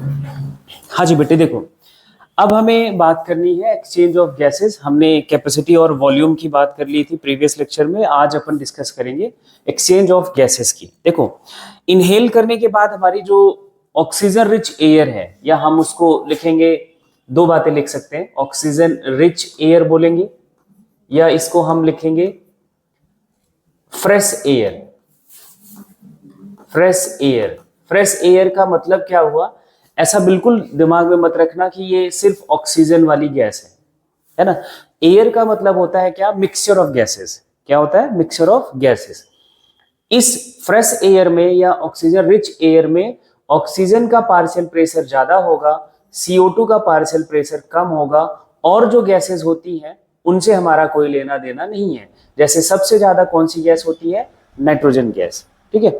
हाँ जी बेटे, देखो अब हमें बात करनी है एक्सचेंज ऑफ गैसेस। हमने कैपेसिटी और वॉल्यूम की बात कर ली थी प्रीवियस लेक्चर में। आज अपन डिस्कस करेंगे एक्सचेंज ऑफ गैसेस की। देखो, इनहेल करने के बाद हमारी जो ऑक्सीजन रिच एयर है, या हम उसको लिखेंगे, दो बातें लिख सकते हैं, ऑक्सीजन रिच एयर बोलेंगे, या इसको हम लिखेंगे fresh air. Fresh air, fresh air का मतलब क्या हुआ, ऐसा बिल्कुल दिमाग में मत रखना कि ये सिर्फ ऑक्सीजन वाली गैस है ना। एयर का मतलब होता है क्या, मिक्सचर ऑफ गैसेस। क्या होता है, मिक्सचर ऑफ गैसेस। इस फ्रेश एयर में या ऑक्सीजन रिच एयर में ऑक्सीजन का पार्शियल प्रेशर ज्यादा होगा, CO2 का पार्शियल प्रेशर कम होगा, और जो गैसेस होती हैं उनसे हमारा कोई लेना देना नहीं है। जैसे सबसे ज्यादा कौन सी गैस होती है, नाइट्रोजन गैस। ठीक है,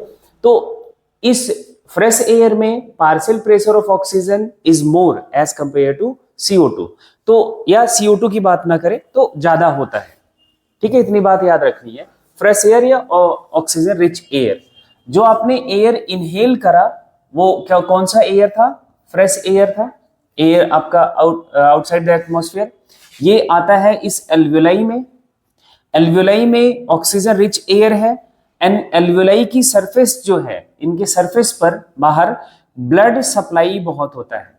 तो इस फ्रेश एयर में partial pressure of oxygen is more as compare to CO2। तो या CO2 की बात ना करें तो ज्यादा होता है। ठीक है, इतनी बात याद रखनी है। फ्रेश एयर या ऑक्सीजन रिच एयर, जो आपने एयर इनहेल करा वो क्या, कौन सा एयर था, फ्रेश एयर था। एयर आपका आउटसाइड द एटमॉस्फेयर, ये आता है इस एल्वियोलाई में। एल्वियोलाई में ऑक्सीजन रिच एयर है, एंड एल्वियोलाई की सरफेस जो है, इनके सरफेस पर बाहर ब्लड सप्लाई बहुत होता है।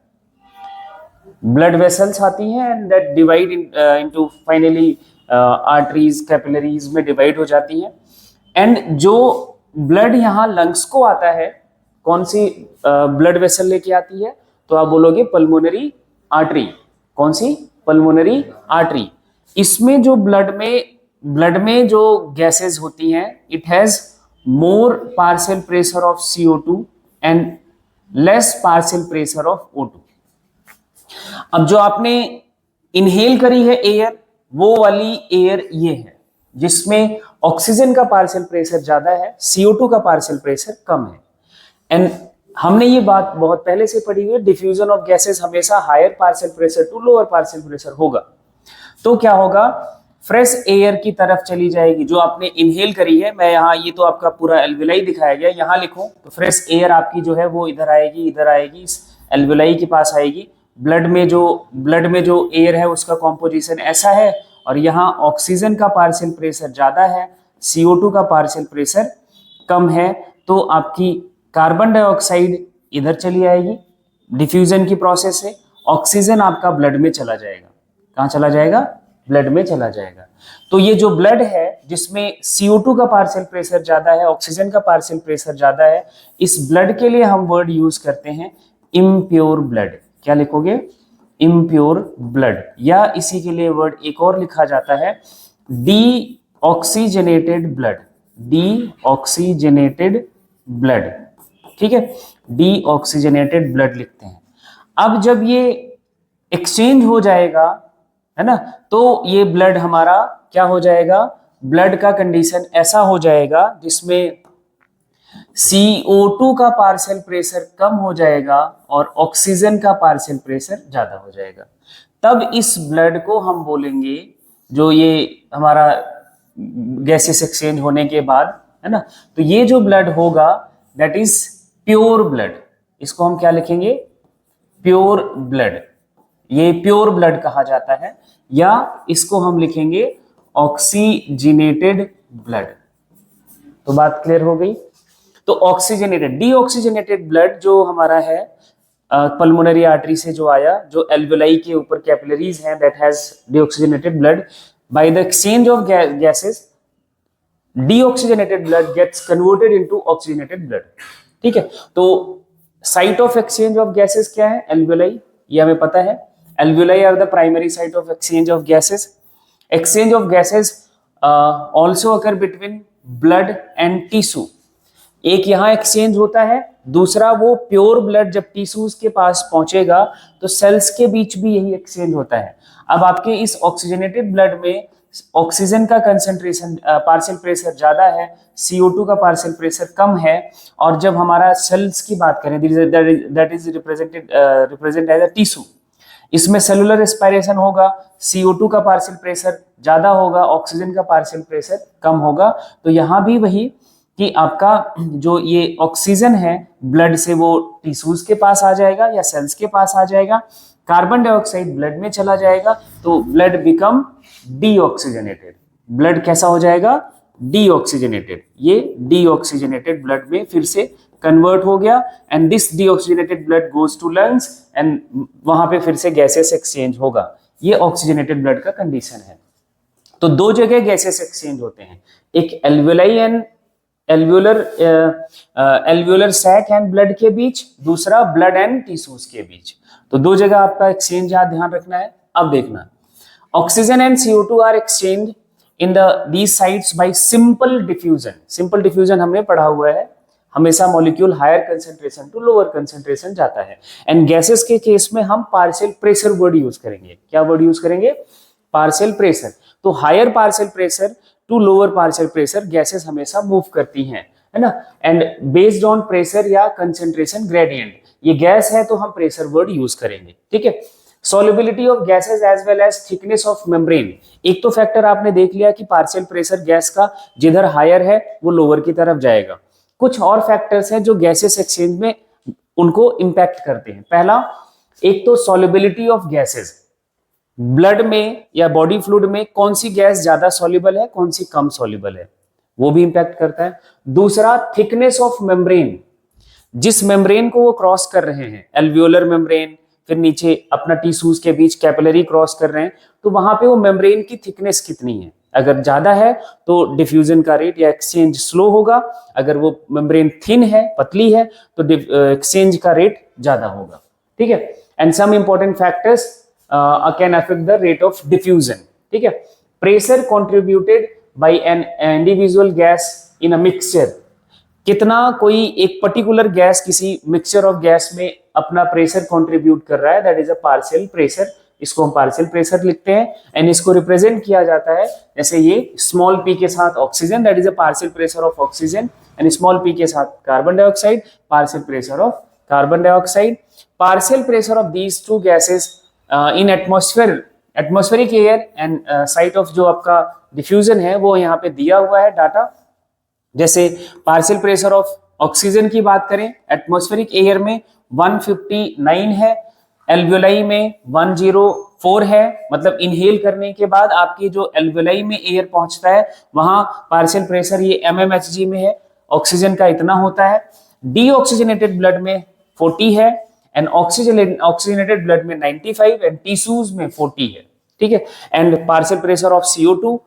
ब्लड वेसल्स आती हैं and that divide into finally arteries, capillaries में डिवाइड हो जाती हैं। एंड जो ब्लड यहाँ लंग्स को आता है, कौन सी ब्लड वेसल लेके आती है, तो आप बोलोगे पल्मोनरी आर्टरी। कौन सी, पल्मोनरी आर्टरी। इसमें जो ब्लड में जो गैसेस होती हैं, it has more partial pressure of CO2 and less partial pressure of O2। अब जो आपने इनहेल करी है एयर, वो वाली एयर ये है जिसमें ऑक्सीजन का पार्शियल प्रेशर ज्यादा है, CO2 का पार्शियल प्रेशर कम है। एंड हमने ये बात बहुत पहले से पढ़ी हुई है, डिफ्यूजन ऑफ गैसेस हमेशा higher partial pressure to lower partial pressure होगा। तो क्या होगा, फ्रेश एयर की तरफ चली जाएगी जो आपने इनहेल करी है। मैं यहाँ, ये तो आपका पूरा एल्वियोलाई दिखाया गया, यहाँ लिखूं तो फ्रेश एयर आपकी जो है वो इधर आएगी, इधर आएगी, इस एल्वियोलाई के पास आएगी। ब्लड में जो एयर है उसका कॉम्पोजिशन ऐसा है, और यहाँ ऑक्सीजन का पार्शियल प्रेशर ज्यादा है, CO2 का पार्शियल प्रेशर कम है। तो आपकी कार्बन डाइऑक्साइड इधर चली आएगी, डिफ्यूजन की प्रोसेस से ऑक्सीजन आपका ब्लड में चला जाएगा। कहाँ चला जाएगा, ब्लड में चला जाएगा। तो ये जो ब्लड है जिसमें CO2 का पार्शियल प्रेशर ज्यादा है, ऑक्सीजन का पार्शियल प्रेशर ज्यादा है, इस ब्लड के लिए हम वर्ड यूज करते हैं इम्प्योर ब्लड। क्या लिखोगे, इम्प्योर ब्लड, या इसी के लिए वर्ड एक और लिखा जाता है डीऑक्सीजनेटेड ब्लड। डीऑक्सीजनेटेड ब्लड, ठीक है, डीऑक्सीजनेटेड ब्लड लिखते हैं। अब जब ये एक्सचेंज हो जाएगा, है ना, तो ये ब्लड हमारा क्या हो जाएगा, ब्लड का कंडीशन ऐसा हो जाएगा जिसमें CO2 का पार्शियल प्रेशर कम हो जाएगा और ऑक्सीजन का पार्शियल प्रेशर ज्यादा हो जाएगा। तब इस ब्लड को हम बोलेंगे, जो ये हमारा गैसेस एक्सचेंज होने के बाद, है ना, तो ये जो ब्लड होगा दैट इज प्योर ब्लड। इसको हम क्या लिखेंगे, प्योर ब्लड। ये प्योर ब्लड कहा जाता है, या इसको हम लिखेंगे ऑक्सीजनेटेड ब्लड। तो बात क्लियर हो गई। तो ऑक्सीजनेटेड, डीऑक्सीजनेटेड ब्लड जो हमारा है पल्मोनरी आर्टरी से जो आया, जो एल्वियोलाई के ऊपर कैपिलरीज हैं, that has deoxygenated blood. By the exchange of gases, deoxygenated blood gets converted into oxygenated blood. ठीक है, तो site of exchange of gases क्या है, एल्वियोलाई, ये हमें पता है। Alveoli are the primary site of exchange of gases. Exchange of gases also occur between blood and tissue. एक यहाँ एक्सचेंज होता है, दूसरा वो प्योर ब्लड जब टिश्यूज के पास पहुंचेगा तो सेल्स के बीच भी यही एक्सचेंज होता है। अब आपके इस ऑक्सीजनेटेड ब्लड में ऑक्सीजन का कंसेंट्रेशन, पार्शियल प्रेशर ज्यादा है, CO2 का पार्शियल प्रेशर कम है, और जब हमारा सेल्स की बात करें, that is represent as a tissue, इसमें सेलुलर रेस्पिरेशन होगा, CO2 का पार्शियल प्रेशर ज्यादा होगा, ऑक्सीजन का पार्शियल प्रेशर कम होगा। तो यहाँ भी वही कि आपका जो ये ऑक्सीजन है ब्लड से वो टिश्यूज के पास आ जाएगा या सेल्स के पास आ जाएगा, कार्बन डाइऑक्साइड ब्लड में चला जाएगा तो ब्लड बिकम डीऑक्सीजनेटेड। ब्लड कैसा हो जाएगा? डीऑक्सीजनेटेड। ये डीऑक्सीजनेटेड ब्लड में फिर से कन्वर्ट हो गया and this deoxygenated blood goes to lungs and वहां पे फिर से गैसेस एक्सचेंज होगा। ये ऑक्सीजनेटेड ब्लड का कंडीशन है। तो दो जगह गैसेस एक्सचेंज होते हैं, एक alveoli and alveolar sac and blood के बीच, दूसरा ब्लड एंड टिश्यूज के बीच। तो दो जगह आपका एक्सचेंज यहाँ ध्यान रखना है। अब देखना, oxygen and CO2 are exchange in these sites by simple diffusion. Simple diffusion हमने पढ़ा हुआ है, हमेशा molecule higher concentration to lower concentration जाता है। एंड गैसेस के केस में हम पार्शियल प्रेशर वर्ड यूज करेंगे। क्या वर्ड यूज करेंगे? Partial pressure. तो higher partial pressure to lower partial pressure gases हमेशा मूव करती हैं, है ना। एंड बेस्ड ऑन प्रेशर या कंसेंट्रेशन ग्रेडियंट, ये गैस है तो हम प्रेशर वर्ड यूज करेंगे, ठीक है। Solubility of gases as well as thickness of membrane. एक तो फैक्टर आपने देख लिया कि पार्शियल प्रेशर गैस का जिधर हायर है वो लोअर की तरफ जाएगा। कुछ और फैक्टर्स हैं जो गैसेस एक्सचेंज में उनको इंपैक्ट करते हैं। पहला, एक तो सॉल्युबिलिटी ऑफ गैसेस, ब्लड में या बॉडी फ्लूइड में कौन सी गैस ज्यादा सॉल्युबल है, कौन सी कम सॉल्युबल है, वो भी इंपैक्ट करता है। दूसरा, थिकनेस ऑफ मेम्ब्रेन, जिस मेम्ब्रेन को वो क्रॉस कर रहे हैं, एल्वियोलर मेम्ब्रेन, फिर नीचे अपना टिश्यूज के बीच कैपिलरी क्रॉस कर रहे हैं, तो वहां पे वो मेम्ब्रेन की थिकनेस कितनी है। अगर ज्यादा है तो डिफ्यूजन का रेट या एक्सचेंज स्लो होगा, अगर वो मेम्ब्रेन थिन है, पतली है, तो एक्सचेंज का रेट ज्यादा होगा, ठीक है। And some important factors can affect the rate of diffusion, ठीक है। Pressure contributed by an individual gas in a mixture, कितना कोई एक पर्टिकुलर गैस किसी मिक्सचर ऑफ गैस में अपना प्रेशर कंट्रीब्यूट कर रहा है, that is a partial pressure. इसको हम पार्शियल प्रेशर लिखते हैं एंड इसको रिप्रेजेंट किया जाता है जैसे ये स्मॉल p के साथ oxygen, that is a partial pressure of oxygen, and small p के साथ carbon dioxide, partial pressure of carbon dioxide. Partial pressure of these two gases in atmosphere, atmospheric air and site of जो आपका diffusion है वो यहाँ पे दिया हुआ है डाटा। जैसे पार्शियल प्रेशर ऑफ ऑक्सीजन की बात करें, एटमॉस्फेरिक एयर में 159 है, एल्वियोलाई में 104 है, मतलब इनहेल करने के बाद आपकी जो एल्वियोलाई में एयर पहुंचता है वहां पार्शियल प्रेशर ये mmHg में है, ऑक्सीजन का इतना होता है। डीऑक्सीजनेटेड ब्लड में 40 है एंड ऑक्सीजनेटेड ब्लड में 95 एंड टिश्यूज में 40 है, ठीक है। And partial pressure of CO2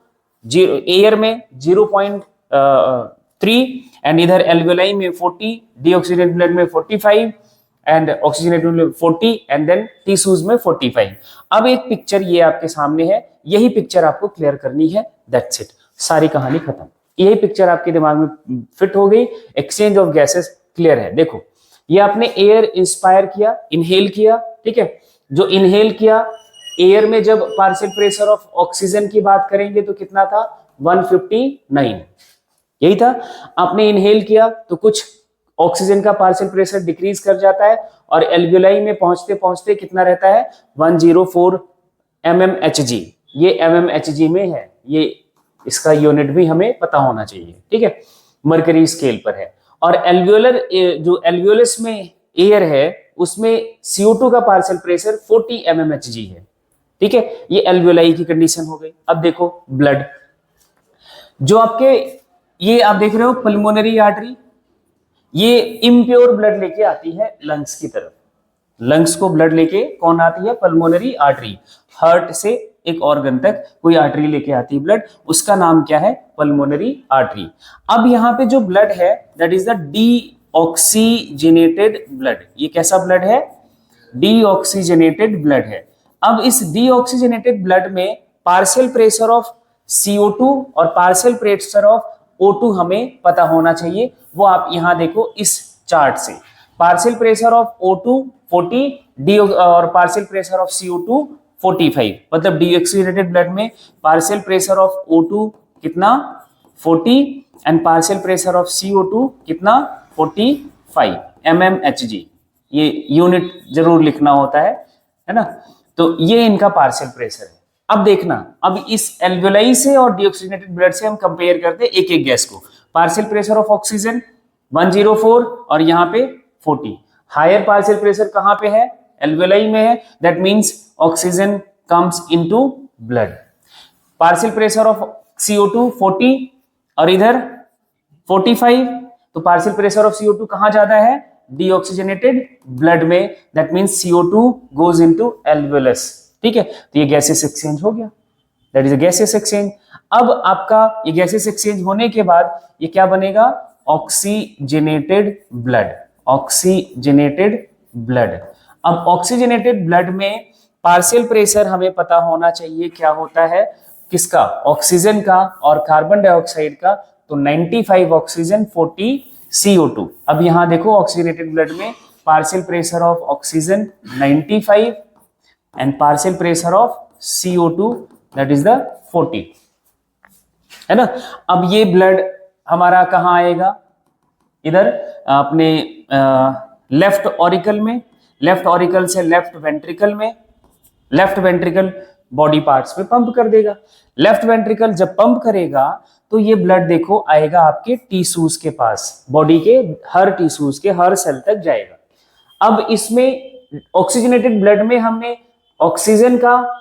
air में 0.3 एंड इधर एल्वियोलाई में 40, डीऑक्सीजनेटेड ब्लड में 45 एंड ऑक्सीजनेटेड में 40 एंड देन टिश्यूज में 45। अब एक पिक्चर ये आपके सामने है, यही पिक्चर आपको क्लियर करनी है, दैट्स इट, सारी कहानी खत्म। यही पिक्चर आपके दिमाग में फिट हो गई, एक्सचेंज ऑफ गैसेस क्लियर है। देखो ये आपने एयर इंस्पायर किया, इनहेल किया, ठीक है। जो इनहेल किया एयर में, जब पार्शियल प्रेशर ऑफ ऑक्सीजन की बात करेंगे तो कितना था? 159, यही था। आपने इनहेल किया तो कुछ ऑक्सीजन का पार्शियल प्रेशर डिक्रीज कर जाता है और एल्वियोलाई में पहुंचते पहुंचते कितना रहता है? 104 mmHg। ये mmHg में है, ये इसका यूनिट भी हमें पता होना चाहिए, ठीक है, मर्करी स्केल पर है। और एल्वियोलर जो एल्वियोलस में एयर है उसमें CO2 का पार्शियल प्रेशर 40 mmHg है, ठीक है। ये एल्वियोलाई की कंडीशन हो गई। अब देखो ब्लड, जो आपके ये आप देख रहे हो पल्मोनरी आर्टरी, ये इम्प्योर ब्लड लेके आती है लंग्स की तरफ। लंग्स को ब्लड लेके कौन आती है? Pulmonary artery. हार्ट से एक ऑर्गन तक कोई आर्टरी लेके आती है ब्लड, उसका नाम क्या है? Pulmonary artery. अब यहाँ पे जो ब्लड है that is the deoxygenated blood. ये कैसा ब्लड है? डीऑक्सीजनेटेड ब्लड है। अब इस डीऑक्सीजनेटेड ब्लड में पार्शियल प्रेशर ऑफ CO2 और पार्शियल प्रेशर ऑफ O2 हमें पता होना चाहिए। वो आप यहाँ देखो इस चार्ट से, partial pressure of O2 40 D और पार्शियल प्रेशर ऑफ CO2 45, मतलब डीऑक्सीजनेटेड ब्लड में पार्शियल प्रेशर ऑफ O2 कितना? 40 and partial pressure of CO2 कितना? 45 mmHg। ये यूनिट जरूर लिखना होता है ना। तो ये इनका पार्शियल प्रेशर है। अब देखना, अब इस एल्वियोलाई से और डीऑक्सीजनेटेड ब्लड से हम कंपेयर करते हैं एक एक गैस को। पार्शियल प्रेशर ऑफ ऑक्सीजन 104 और यहाँ पे 40। हायर पार्शियल प्रेशर कहाँ पे है? एल्वेलाई में है, that means oxygen comes into blood. Partial pressure of CO2 40 और इधर 45, तो पार्शियल प्रेशर ऑफ CO2 कहाँ ज्यादा है? डीऑक्सीजनेटेड ब्लड में, that means CO2 goes into alveolus. ठीक है, तो ये गैसेस एक्सचेंज हो गया, that is a gases exchange. अब आपका ये गैसेस एक्सचेंज होने के बाद ये क्या बनेगा? Oxygenated blood. Oxygenated blood. अब ऑक्सीजनेटेड ब्लड में पार्शियल प्रेशर हमें पता होना चाहिए क्या होता है, किसका? ऑक्सीजन का और कार्बन डाइऑक्साइड का। तो 95 ऑक्सीजन 40 CO2। अब यहां देखो ऑक्सीजनेटेड ब्लड में partial pressure of oxygen 95 and partial pressure of CO2 that is the 40, है ना। अब ये ब्लड हमारा कहां आएगा? इधर अपने लेफ्ट ऑरिकल में, लेफ्ट ऑरिकल से लेफ्ट वेंट्रिकल में, लेफ्ट वेंट्रिकल बॉडी पार्ट्स में पंप कर देगा। लेफ्ट वेंट्रिकल जब पंप करेगा तो ये ब्लड देखो आएगा आपके टिश्यूज के पास, बॉडी के हर टिश्यूज के हर सेल तक जाएगा। अब इसमें ऑक्सीजनेटेड ब्लड में हमने ऑक्सीजन का,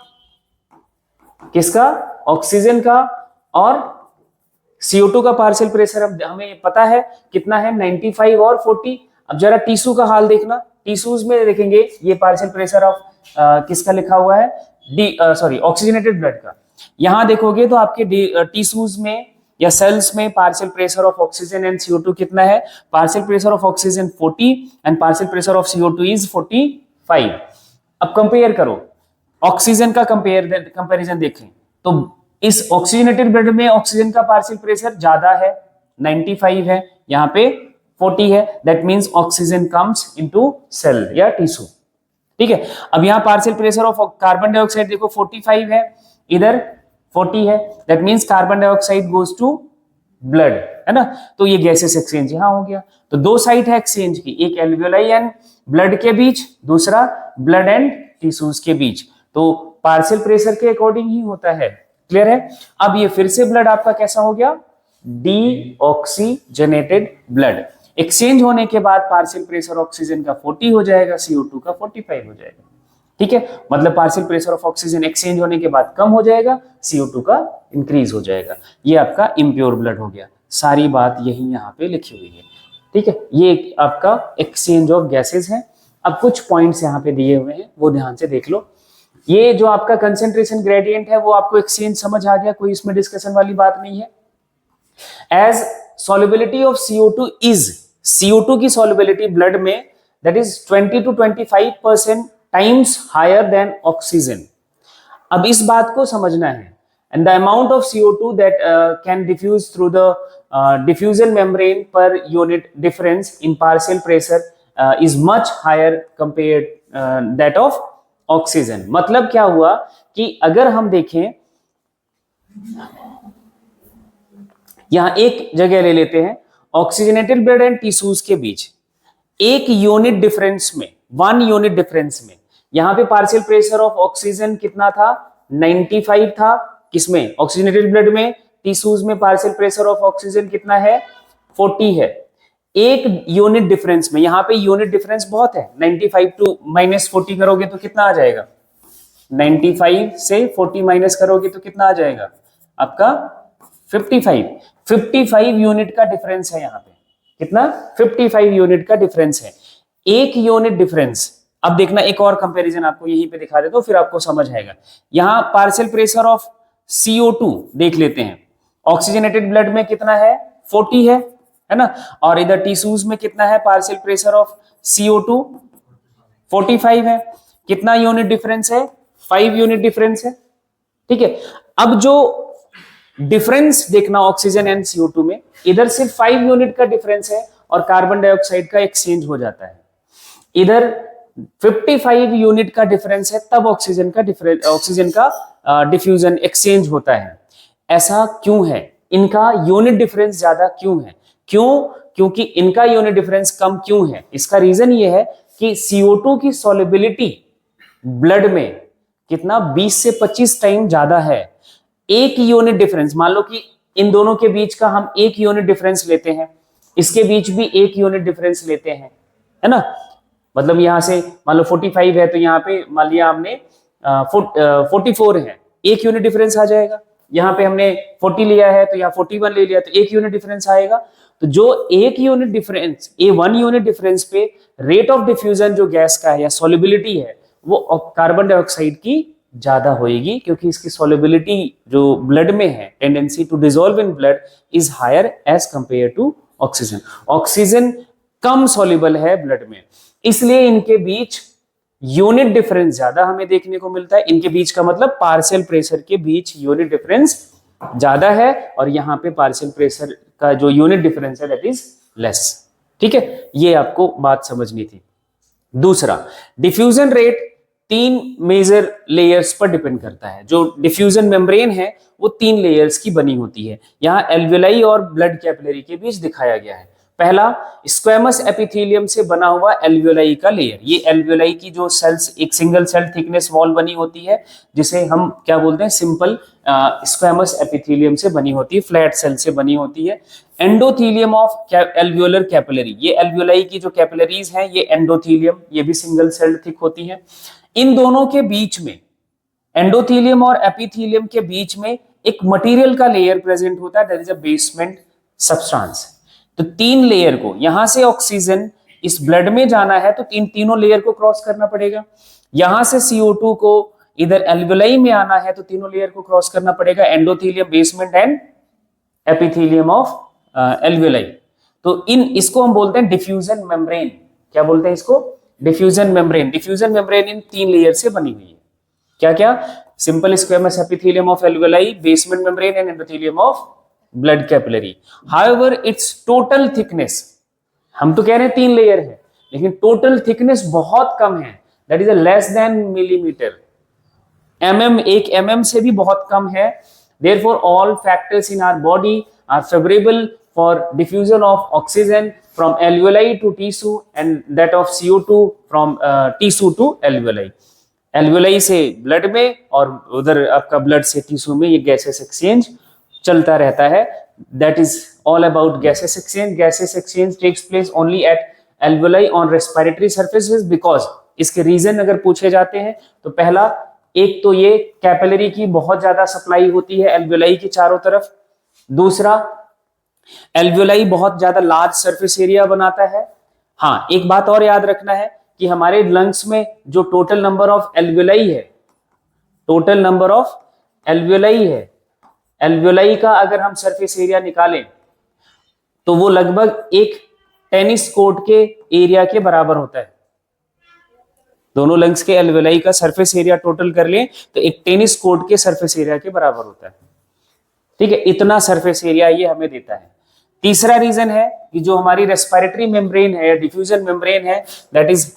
किसका? ऑक्सीजन का और CO2 का पार्शियल प्रेशर हमें पता है कितना है, 95 और 40। अब जरा टिश्यू का हाल देखना, टिश्यूज में देखेंगे ये पार्शियल प्रेशर ऑफ किसका लिखा हुआ है? ऑक्सीजनेटेड ब्लड का। यहां देखोगे तो आपके टिश्यूज में या सेल्स में partial pressure of oxygen and CO2 कितना है? Partial pressure of oxygen 40 and partial pressure of CO2 is 45। अब कंपेयर करो, ऑक्सीजन का कंपैरिजन देखें तो इस ऑक्सीजनेटेड ब्लड में ऑक्सीजन का पार्शियल प्रेशर ज्यादा है, 95 है, यहाँ पे 40 है, that means oxygen comes into cell या टिश्यू। ठीक है, अब यहाँ partial pressure of carbon dioxide देखो 45 है, इधर 40 है, that means carbon dioxide goes to blood, है ना। तो ये गैसेस एक्सचेंज यहाँ हो गया। तो दो साइट है एक्सचेंज की, एक एल्वियोलाई एंड ब्लड के बीच, दूसरा ब्लड एंड टिश्यूज के बीच। तो पार्शियल प्रेशर के अकॉर्डिंग ही होता है, क्लियर है। अब ये फिर से ब्लड आपका कैसा हो गया? Deoxygenated blood. एक्सचेंज होने के बाद पार्शियल प्रेशर ऑक्सीजन का 40 हो जाएगा, CO2 का 45 हो जाएगा। ठीक है, मतलब partial pressure of oxygen exchange होने के बाद कम हो जाएगा, CO2 का इंक्रीज हो जाएगा। ये आपका इम्प्योर ब्लड हो गया। सारी बात यही यहाँ पे लिखी हुई है। ठीक है, ये आपका एक्सचेंज ऑफ गैसेज है। अब कुछ पॉइंट्स यहाँ पे दिए हुए हैं, वो ध्यान से देख लो। ये जो आपका कंसेंट्रेशन ग्रेडियंट है वो आपको एक्सचेंज समझ आ गया, कोई इसमें डिस्कशन वाली बात नहीं है। As solubility of CO2 is, CO2 की solubility ब्लड में that is 20 to 25% times higher than oxygen। अब इस बात को समझना है, and the amount of CO2 that can diffuse through the diffusion membrane per unit difference in partial pressure is much higher compared that of oxygen। मतलब क्या हुआ कि अगर हम देखें, यहां एक जगह ले लेते हैं, ऑक्सीजनेटेड ब्लड एंड टिश्यूज के बीच एक यूनिट डिफरेंस में, 1 यूनिट डिफरेंस में, यहां पे पार्शियल प्रेशर ऑफ ऑक्सीजन कितना था? 95 था। किसमें? ऑक्सीजनेटेड ब्लड में। टिश्यूज में पार्शियल प्रेशर ऑफ ऑक्सीजन कितना है? 40 है। एक यूनिट डिफरेंस में, यहां पे यूनिट डिफरेंस बहुत है, 95 टू -40 करोगे तो कितना आ जाएगा? 95 से 40 माइनस करोगे तो कितना आ जाएगा आपका? 55 यूनिट का डिफरेंस है यहाँ पे। कितना? 55 यूनिट का डिफरेंस है। एक यूनिट डिफरेंस। अब देखना, एक और कंपैरिजन आपको यहीं पे दिखा देता हूं, फिर आपको समझ आएगा। यहाँ पार्शियल प्रेशर ऑफ CO2 देख लेते हैं। ऑक्सीजनेटेड ब्लड में कितना है? 40 है ना। और इधर टिश्यूज में कितना है पार्शियल प्रेशर ऑफ CO2? 45 है। कितना यूनिट डिफरेंस है? 5 यूनिट डिफरेंस है। ठीक है, अब जो डिफरेंस देखना ऑक्सीजन एंड CO2 में, इधर सिर्फ 5 यूनिट का डिफरेंस है और कार्बन डाइऑक्साइड का एक्सचेंज हो जाता है। इधर 55 यूनिट का डिफरेंस है, तब ऑक्सीजन का डिफ्यूजन एक्सचेंज होता है। ऐसा क्यों है? इनका यूनिट डिफरेंस ज्यादा क्यों है? क्योंकि इनका यूनिट डिफरेंस कम क्यों है? इसका रीजन ये है कि CO2 की सॉल्युबिलिटी ब्लड में कितना 20 से 25 टाइम ज्यादा है। एक यूनिट डिफरेंस, मान लो कि इन दोनों के बीच का हम 1 यूनिट डिफरेंस लेते हैं, इसके बीच भी 1 यूनिट डिफरेंस लेते हैं, है ना। मतलब यहां से मान लो 45 है तो यहाँ पे मान लिया हमने 44 है, 1 यूनिट डिफरेंस आ जाएगा। यहाँ पे हमने 40 लिया है तो यहाँ 41 ले लिया तो 1 यूनिट डिफरेंस आएगा। तो जो 1 यूनिट डिफरेंस, 1 यूनिट डिफरेंस पे रेट ऑफ डिफ्यूजन जो गैस का है या सॉल्युबिलिटी है वो कार्बन डाइऑक्साइड की ज्यादा होगी, क्योंकि इसकी सॉल्युबिलिटी जो ब्लड में है, tendency to dissolve in blood is higher as compare to oxygen. Oxygen कम सॉल्युबल है ब्लड में, इसलिए इनके बीच यूनिट डिफरेंस ज्यादा हमें देखने को मिलता है। इनके बीच का मतलब पार्शियल प्रेशर के बीच यूनिट डिफरेंस ज्यादा है, और यहाँ पे पार्शियल प्रेशर का जो यूनिट डिफरेंस है दैट इज लेस। ठीक है, ये आपको बात समझनी थी। दूसरा, डिफ्यूजन रेट 3 मेजर लेयर्स पर डिपेंड करता है। जो डिफ्यूजन मेम्ब्रेन है वो 3 लेयर्स की बनी होती है, यहाँ एल्वियोलाई और ब्लड कैपिलरी के बीच दिखाया गया है। पहला, स्क्वेमस एपिथेलियम से बना हुआ एल्वियोलाई का लेयर। ये एल्वियोलाई की जो सेल्स, एक सिंगल सेल थिकनेस वॉल बनी होती है, जिसे हम क्या बोलते हैं, सिंपल स्क्वेमस एपिथेलियम से बनी होती है, फ्लैट सेल से बनी होती है। एंडोथेलियम ऑफ एल्वियोलर कैपिलरी, ये एल्वियोलाई की जो कैपिलरीज हैं ये एंडोथेलियम, ये भी सिंगल सेल थिक होती है। इन दोनों के बीच में, एंडोथेलियम और एपिथेलियम के बीच में एक मटेरियल का लेयर प्रेजेंट होता है, that is a basement substance. तो 3 लेयर को, यहां से ऑक्सीजन इस ब्लड में जाना है तो तीनों लेयर को क्रॉस करना पड़ेगा। यहां से CO2 को इधर एल्वियोलाई में आना है तो तीनों लेयर को क्रॉस करना पड़ेगा, endothelium, basement and epithelium of alveoli. तो इसको हम बोलते हैं डिफ्यूजन मेम्ब्रेन। क्या बोलते हैं इसको? Diffusion membrane. Diffusion membrane in 3 layer से बनी हुई है। क्या क्या? Simple squamous epithelium of alveoli, basement membrane and endothelium of blood capillary. However it's total thickness, हम तो कह रहे हैं 3 लेयर है, लेकिन टोटल थिकनेस बहुत कम है, that is less than millimetre. एक mm से भी बहुत कम है। Therefore, all factors in our body are favorable for diffusion of oxygen from alveoli to tissue and that of CO2 from tissue to alveoli. Alveoli से blood में और उधर आपका ब्लड से टिश्यू में ये गैसेस एक्सचेंज चलता रहता है। That is all about gases exchange. Gases exchange takes place only at alveoli on respiratory surfaces because, इसके रीजन अगर पूछे जाते हैं तो पहला, एक तो ये कैपिलरी की बहुत ज्यादा सप्लाई होती है एल्वियोलाई के चारों तरफ। दूसरा, एल्वियोलाई बहुत ज्यादा लार्ज सरफेस एरिया बनाता है। हाँ, एक बात और याद रखना है कि हमारे लंग्स में जो टोटल नंबर ऑफ एल्वियोलाई है, टोटल नंबर ऑफ एल्वियोलाई है, एल्वियोलाई का अगर हम सरफेस एरिया निकालें तो वो लगभग एक टेनिस कोर्ट के एरिया के बराबर होता है। दोनों लंग्स के एल्वियोलाई का सरफेस एरिया टोटल कर लें तो एक टेनिस कोर्ट के सरफेस एरिया के बराबर होता है। ठीक है, इतना सरफेस एरिया ये हमें देता है। तीसरा रीजन है कि जो हमारी रेस्पिरेटरी मेम्ब्रेन है, डिफ्यूजन मेम्ब्रेन है, that is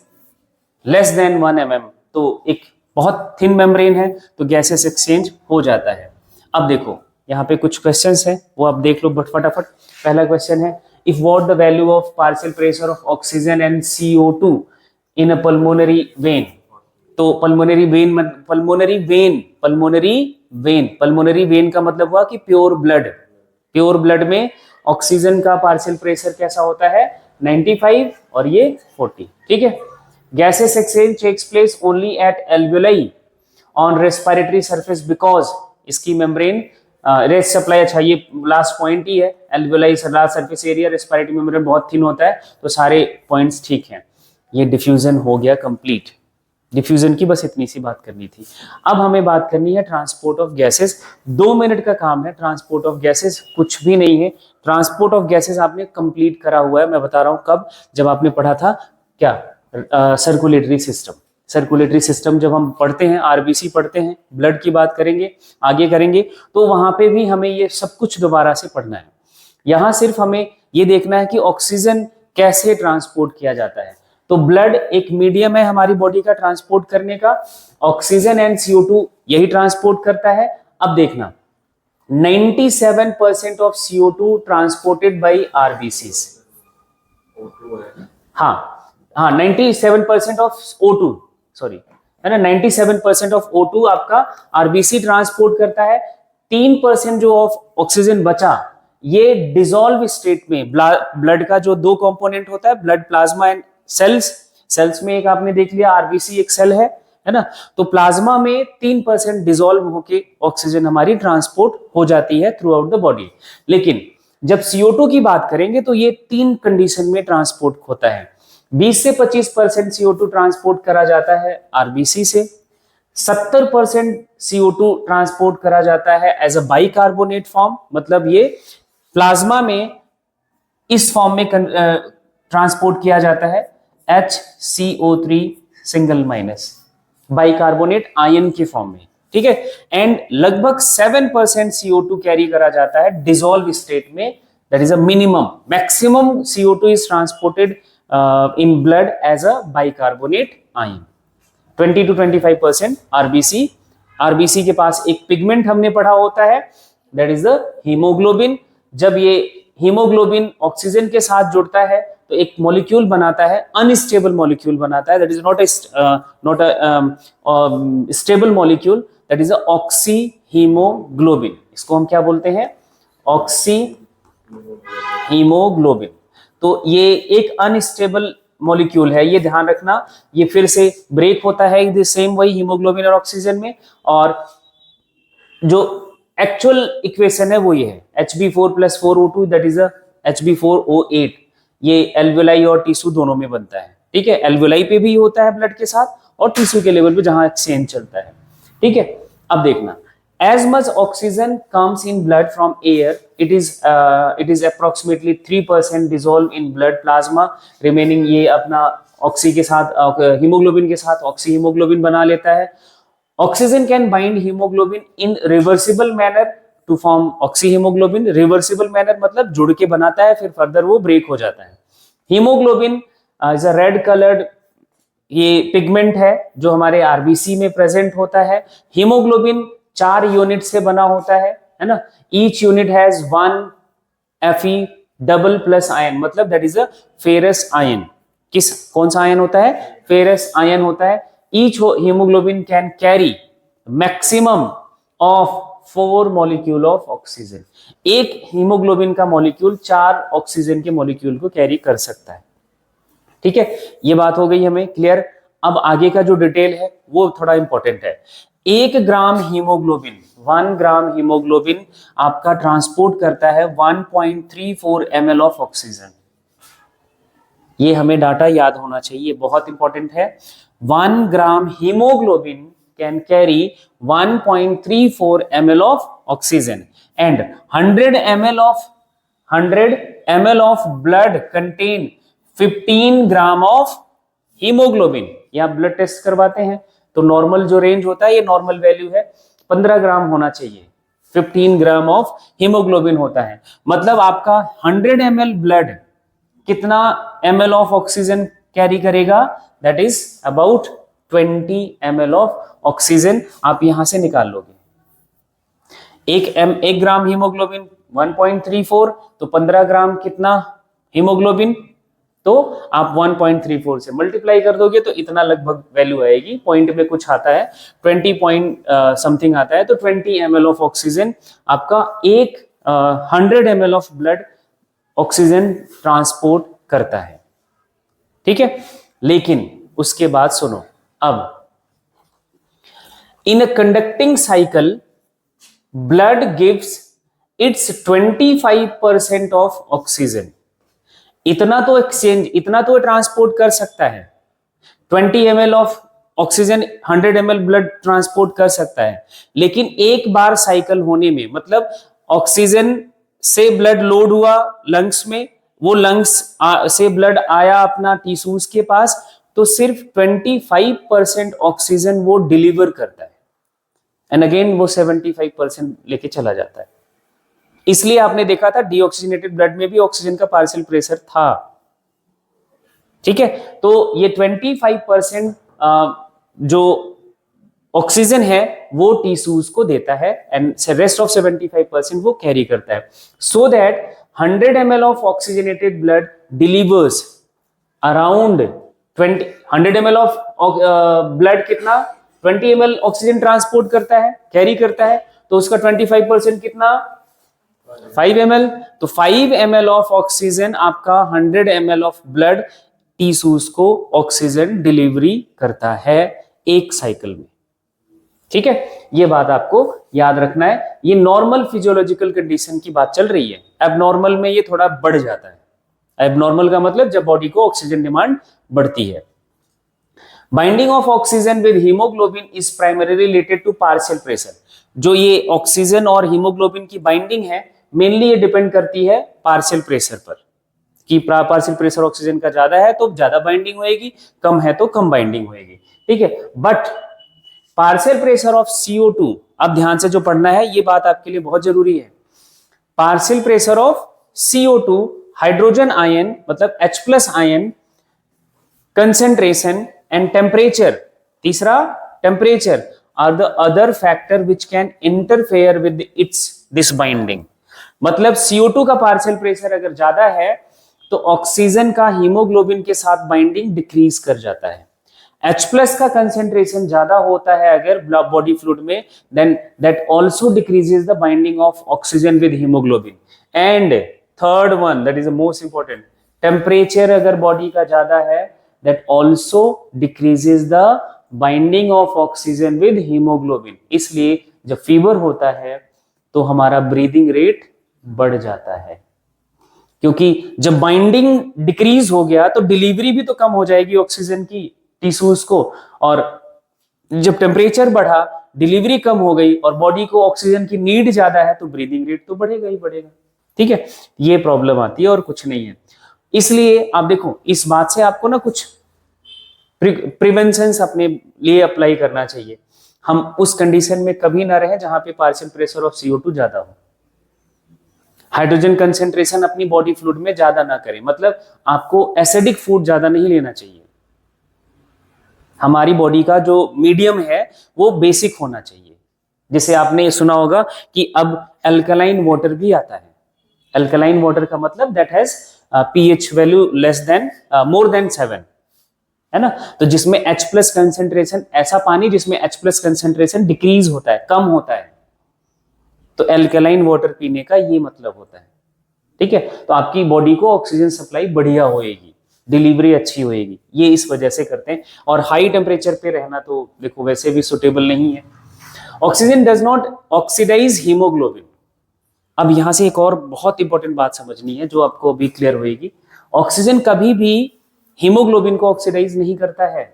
less than 1 mm, तो एक बहुत थिन मेम्ब्रेन है तो गैसेस एक्सचेंज हो जाता है। अब देखो यहाँ पे कुछ क्वेश्चंस हैं, वो आप देख लो फटाफट। पहला क्वेश्चन है, if what the value of partial pressure of oxygen and CO2 in a pulmonary vein. तो पल्मोनरी वेन का मतलब हुआ कि प्योर ब्लड में ऑक्सीजन का पार्शियल प्रेशर कैसा होता है, 95 और ये 40। ठीक है, gases exchange takes place only at alveoli on respiratory surface because, इसकी मेम्ब्रेन रेस्ट सप्लाई, अच्छा ये लास्ट पॉइंट ही है, alveoli large surface area, respiratory membrane बहुत थिन होता है, तो सारे पॉइंट्स ठीक हैं। ये डिफ्यूजन हो गया कंप्लीट। डिफ्यूजन की बस इतनी सी बात करनी थी। अब हमें बात करनी है ट्रांसपोर्ट ऑफ गैसेस। 2 मिनट का काम है ट्रांसपोर्ट ऑफ गैसेस, कुछ भी नहीं है। ट्रांसपोर्ट ऑफ गैसेस आपने कंप्लीट करा हुआ है, मैं बता रहा हूं कब, जब आपने पढ़ा था क्या, सर्कुलेटरी सिस्टम। सर्कुलेटरी सिस्टम जब हम पढ़ते हैं, आरबीसी पढ़ते हैं, ब्लड की बात करेंगे, आगे करेंगे, तो वहां पे भी हमें ये सब कुछ दोबारा से पढ़ना है। यहां सिर्फ हमें ये देखना है कि ऑक्सीजन कैसे ट्रांसपोर्ट किया जाता है। तो ब्लड एक मीडियम है हमारी बॉडी का ट्रांसपोर्ट करने का, ऑक्सीजन एंड CO2 यही ट्रांसपोर्ट करता है। अब देखना, 97% of CO2 transported by RBCs. हाँ, 97% ऑफ O2, सॉरी है ना, 97% ऑफ O2 आपका आरबीसी ट्रांसपोर्ट करता है। 3% जो ऑक्सीजन बचा ये डिसॉल्व स्टेट में, ब्लड का जो दो कंपोनेंट होता है, ब्लड प्लाज्मा एंड सेल्स में एक आपने देख लिया आरबीसी एक सेल है ना, तो प्लाज्मा में 3% डिसॉल्व होके ऑक्सीजन हमारी ट्रांसपोर्ट हो जाती है थ्रू आउट द बॉडी। लेकिन जब CO2 की बात करेंगे तो ये 3 कंडीशन में ट्रांसपोर्ट होता है। 20 से 25% CO2 ट्रांसपोर्ट करा जाता है आरबीसी से, 70% CO2 ट्रांसपोर्ट करा जाता है एज अ बाइकार्बोनेट फॉर्म, मतलब ये प्लाज्मा में इस फॉर्म में ट्रांसपोर्ट किया जाता है HCO3 single minus, bicarbonate ion के फॉर्म में, ठीक है। एंड लगभग 7% CO2 कैरी करा जाता है डिसॉल्व स्टेट में, that is a minimum. Maximum CO2 is transported in blood as a bicarbonate ion. 20 to 25% RBC के पास एक पिगमेंट हमने पढ़ा होता है, दैट इज द हीमोग्लोबिन। जब ये हीमोग्लोबिन ऑक्सीजन के साथ जुड़ता है तो एक मॉलिक्यूल बनाता है, अनस्टेबल मॉलिक्यूल बनाता है, that is not a stable molecule, that is oxy haemoglobin. इसको हम क्या बोलते हैं? Oxy haemoglobin. तो ये एक अनस्टेबल मॉलिक्यूल है, ये ध्यान रखना। ये फिर से ब्रेक होता है द सेम वही हीमोग्लोबिन और ऑक्सीजन में, और जो एक्चुअल इक्वेशन है वो ये है Hb4 + 4O2 that is Hb4O8। ये एल्वेलाई और टिश्यू दोनों में बनता है, ठीक है। एल्वेलाई पे भी होता है ब्लड के साथ, और टिश्यू के लेवल पे जहां एक्सचेंज चलता है, ठीक है। अब देखना, as much oxygen comes in blood from air, it is approximately 3% dissolved in blood plasma, remaining ये अपना ऑक्सी के साथ हीमोग्लोबिन के साथ ऑक्सी हीमोग्लोबिन बना लेता है। Oxygen can bind haemoglobin in reversible manner to form oxy haemoglobin. Reversible manner मतलब जुड़ के बनाता है, फिर फर्दर वो ब्रेक हो जाता है। Haemoglobin is a red coloured ये पिगमेंट है जो हमारे आरबीसी में प्रेजेंट होता है। हीमोग्लोबिन 4 यूनिट से बना होता है ना। Each unit has 1 Fe double plus ion, मतलब that is a ferrous ion. कौन सा आयन होता है? फेरस आयन होता है। Each haemoglobin can carry maximum of 4 molecule of oxygen. एक हीमोग्लोबिन का मॉलिक्यूल 4 ऑक्सीजन के मॉलिक्यूल को कैरी कर सकता है, ठीक है। ये बात हो गई हमें क्लियर। अब आगे का जो डिटेल है वो थोड़ा इंपॉर्टेंट है। 1 ग्राम हीमोग्लोबिन, 1 ग्राम हीमोग्लोबिन आपका ट्रांसपोर्ट करता है 1.34 ml ऑफ ऑक्सीजन। ये हमें डाटा याद होना चाहिए, बहुत इंपॉर्टेंट है। 1 ग्राम haemoglobin can carry 1.34 ml of oxygen, and 100 ml of blood contain 15 gram of haemoglobin. या ब्लड टेस्ट करवाते हैं तो नॉर्मल जो रेंज होता है, ये नॉर्मल वैल्यू है, 15 ग्राम होना चाहिए। 15 ग्राम ऑफ हीमोग्लोबिन होता है, मतलब आपका 100 ml ब्लड कितना ml ऑफ ऑक्सीजन कैरी करेगा? That is about 20 ml of oxygen आप यहां से निकाल लोगे। 1 ग्राम हीमोग्लोबिन 1.34, तो 15 ग्राम कितना हीमोग्लोबिन? तो आप 1.34 से मल्टीप्लाई कर दोगे तो इतना लगभग वैल्यू आएगी। पॉइंट में कुछ आता है 20 पॉइंट समथिंग आता है, तो 20 ml ऑफ ऑक्सीजन आपका 100 ml of blood oxygen transport करता है, ठीक है। लेकिन उसके बाद सुनो, अब in a conducting cycle blood gives its 25% of oxygen. इतना तो ट्रांसपोर्ट कर सकता है। 20 ml of oxygen 100 ml blood transport कर सकता है, लेकिन एक बार साइकिल होने में, मतलब ऑक्सीजन से ब्लड लोड हुआ लंग्स में, वो लंग्स से ब्लड आया अपना टिश्यूज के पास, तो सिर्फ 25% ऑक्सीजन वो डिलीवर करता है, एंड अगेन वो 75% लेके चला जाता है। इसलिए आपने देखा था डीऑक्सीजनेटेड ब्लड में भी ऑक्सीजन का पार्शियल प्रेशर था, ठीक है। तो ये 25% जो ऑक्सीजन है वो टिश्यूज को देता है, एंड रेस्ट ऑफ 75% वो कैरी करता है, so that 100 ml of oxygenated blood delivers around 100 ml of blood कितना 20 ml ऑक्सीजन ट्रांसपोर्ट करता है, कैरी करता है, तो उसका 25% कितना 5 ml, तो 5 ml ऑफ ऑक्सीजन आपका 100 ml ऑफ ब्लड टिश्यूज को ऑक्सीजन डिलीवरी करता है एक साइकिल में। ठीक है, ये बात आपको याद रखना है। ये नॉर्मल फिजियोलॉजिकल कंडीशन की बात चल रही है, एबनॉर्मल में ये थोड़ा बढ़ जाता है। एबनॉर्मल का मतलब जब बॉडी को ऑक्सीजन डिमांड बढ़ती है। Binding of oxygen with haemoglobin is primarily related to partial pressure. जो ये ऑक्सीजन और हीमोग्लोबिन की बाइंडिंग है मेनली ये डिपेंड करती है पार्शियल प्रेशर पर, कि पार्शियल प्रेशर ऑक्सीजन का ज्यादा है तो ज्यादा बाइंडिंग होएगी, कम है तो कम बाइंडिंग होएगी। ठीक है, but partial pressure of CO2, अब ध्यान से जो पढ़ना है ये बात आपके लिए बहुत जरूरी है। Partial pressure of CO2 hydrogen ion मतलब H+ ion concentration and temperature, तीसरा temperature are the other factor which can interfere with its this binding. मतलब CO2 का पार्शियल प्रेशर अगर ज्यादा है तो ऑक्सीजन का हीमोग्लोबिन के साथ बाइंडिंग डिक्रीज कर जाता है। H+ का कंसेंट्रेशन ज्यादा होता है अगर बॉडी फ्लूइड में, then that also decreases the binding of oxygen with haemoglobin. And third one that is the most important, temperature अगर बॉडी का ज्यादा है that also decreases the binding of oxygen with haemoglobin. इसलिए जब fever होता है तो हमारा ब्रीदिंग रेट बढ़ जाता है, क्योंकि जब बाइंडिंग डिक्रीज हो गया तो डिलीवरी भी तो कम हो जाएगी ऑक्सीजन की टिश्यूज को, और जब टेम्परेचर बढ़ा डिलीवरी कम हो गई और बॉडी को ऑक्सीजन की नीड ज्यादा है तो ब्रीदिंग रेट तो बढ़ेगा ही बढ़ेगा। ठीक है, ये प्रॉब्लम आती है और कुछ नहीं है। इसलिए आप देखो इस बात से आपको ना कुछ प्रिवेंशंस अपने लिए अप्लाई करना चाहिए। हम उस कंडीशन में कभी ना रहे जहां पे पार्शियल प्रेशर ऑफ CO2 ज्यादा हो। हाइड्रोजन कंसेंट्रेशन अपनी बॉडी फ्लूइड में ज्यादा ना करें, मतलब आपको एसिडिक फूड ज्यादा नहीं लेना चाहिए। हमारी बॉडी का जो मीडियम है वो बेसिक होना चाहिए। जैसे आपने सुना होगा कि अब अल्कलाइन वाटर भी आता है। अल्कलाइन वाटर का मतलब that has pH value less than more than 7, है ना, तो जिसमें H+ कंसेंट्रेशन, ऐसा पानी जिसमें H+ कंसेंट्रेशन डिक्रीज होता है, कम होता है, तो अल्कलाइन वाटर पीने का ये मतलब होता है। ठीक है, तो आपकी बॉडी को ऑक्सीजन सप्लाई बढ़िया होएगी, डिलीवरी अच्छी होएगी, ये इस वजह से करते हैं। और हाई टेम्परेचर पे रहना तो देखो वैसे भी सुटेबल नहीं है। Oxygen does not oxidise haemoglobin. अब यहां से एक और बहुत इंपॉर्टेंट बात समझनी है जो आपको अभी क्लियर होएगी। ऑक्सीजन कभी भी हीमोग्लोबिन को ऑक्सीडाइज नहीं करता है।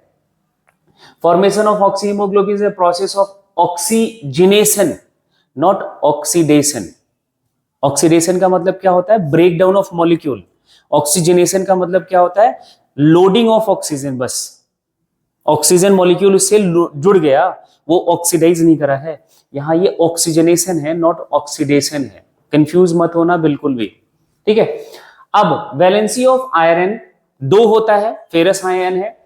Formation of oxy haemoglobin is a process of oxygenation not oxidation. Oxidation का मतलब क्या होता है, break down of molecule. Oxygenation का मतलब क्या होता है, लोडिंग ऑफ ऑक्सीजन। बस ऑक्सीजन मॉलिक्यूल उससे जुड़ गया, वो ऑक्सीडाइज नहीं करा है। यहां ये ऑक्सीजनेशन है नॉट ऑक्सीडेशन है, कंफ्यूज मत होना बिल्कुल भी। ठीक है, अब वैलेंसी ऑफ आयरन 2 होता है, फेरस आयन है,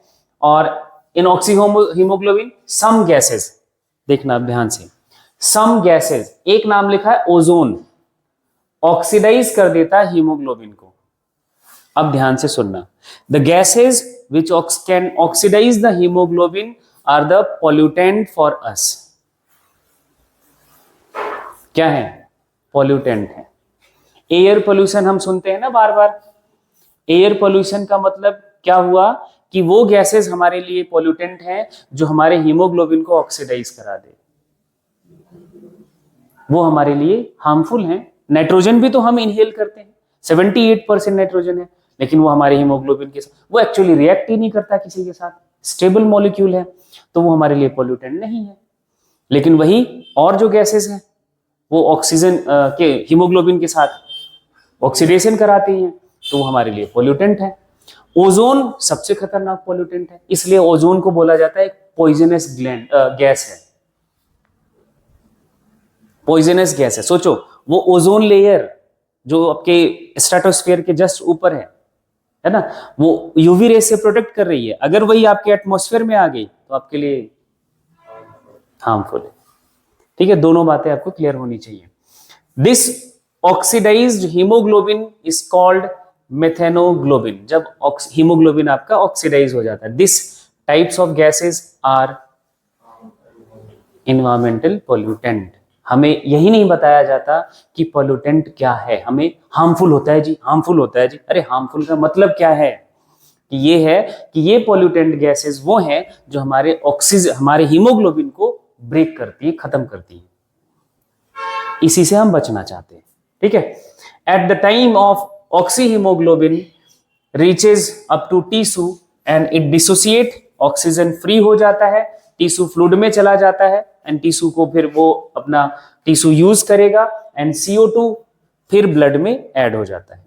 और इन ऑक्सी हीमोग्लोबिन सम गैसेस, देखना अब ध्यान से, सम गैसेस, एक नाम लिखा है ओजोन, ऑक्सीडाइज कर देता है हीमोग्लोबिन को। अब ध्यान से सुनना, the gases which can oxidize the haemoglobin are the pollutant for us. क्या है, पॉल्यूटेंट है। एयर पोल्यूशन हम सुनते हैं ना बार बार। एयर पोल्यूशन का मतलब क्या हुआ कि वो गैसेस हमारे लिए पॉल्यूटेंट हैं जो हमारे हीमोग्लोबिन को ऑक्सीडाइज करा दे, वो हमारे लिए हार्मफुल हैं। नाइट्रोजन भी तो हम इनहेल करते हैं, 78% नाइट्रोजन है, लेकिन वो हमारे हीमोग्लोबिन के साथ वो एक्चुअली रिएक्ट ही नहीं करता किसी के साथ, स्टेबल मॉलिक्यूल है, तो वो हमारे लिए पॉल्यूटेंट नहीं है। लेकिन वही और जो गैसेस हैं वो ऑक्सीजन के हीमोग्लोबिन के साथ ऑक्सीडेशन कराती हैं, तो वो हमारे लिए पॉल्यूटेंट है। ओजोन सबसे खतरनाक पॉल्यूटेंट है, इसलिए ओजोन को बोला जाता है एक पॉइजनस गैस है, पॉइजनस गैस है। सोचो वो ओजोन लेयर जो आपके स्ट्रेटोस्फीयर के जस्ट ऊपर है ना, वो यूवी रेस से प्रोटेक्ट कर रही है, अगर वही आपके एटमॉस्फेयर में आ गई तो आपके लिए हार्मफुल है। ठीक है, दोनों बातें आपको क्लियर होनी चाहिए। This oxidised haemoglobin is called methaemoglobin, जब हीमोग्लोबिन आपका ऑक्सीडाइज हो जाता है। This types of gases are environmental pollutant, हमें यही नहीं बताया जाता कि पोल्यूटेंट क्या है, हमें हार्मफुल होता है जी, हार्मफुल होता है जी। अरे हार्मफुल का मतलब क्या है? कि ये है कि ये पोल्यूटेंट गैसेस वो हैं जो हमारे ऑक्सीजन, हमारे हीमोग्लोबिन को ब्रेक करती है, खत्म करती है। इसी से हम बचना चाहते हैं, ठीक है। At the time of oxy haemoglobin reaches up to tissue and it dissociate, oxygen free हो जाता है, टिश्यू फ्लूइड में चला जाता है एंड टिश्यू को फिर वो अपना टिश्यू यूज करेगा एंड CO2 फिर ब्लड में ऐड हो जाता है।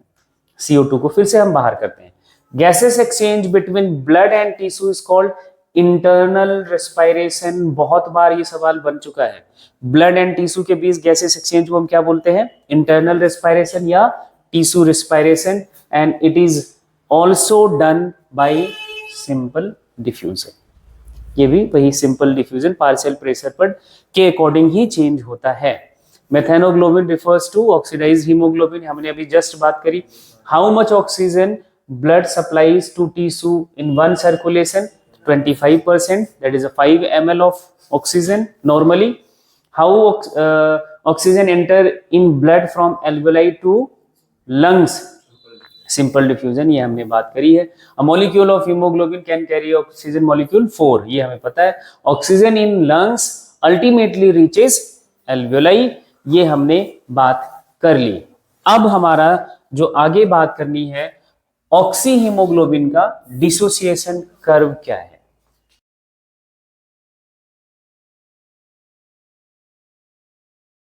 CO2 को फिर से हम बाहर करते हैं। Gases exchange between blood and tissue is called internal respiration. बहुत बार ये सवाल बन चुका है, ब्लड एंड टिश्यू के बीच गैसेस एक्सचेंज को हम क्या बोलते हैं? इंटरनल रेस्पिरेशन या tissue respiration, and it is also done by simple diffusion. ये भी वही सिंपल डिफ्यूजन, पार्शियल प्रेशर पर के अकॉर्डिंग ही चेंज होता है। Methaemoglobin refers to oxidized haemoglobin, हमने अभी जस्ट बात करी। How much oxygen blood supplies to tissue in one circulation? 25%, that is a 5 ml of oxygen normally. How oxygen enter in blood from alveoli to lungs? Simple diffusion, ये हमने बात करी है। A molecule of haemoglobin can carry oxygen molecule 4, ये हमें पता है। Oxygen in lungs ultimately reaches alveoli, ये हमने बात कर ली। अब हमारा जो आगे बात करनी है, ऑक्सी हीमोग्लोबिन का डिसोसिएशन कर्व क्या है।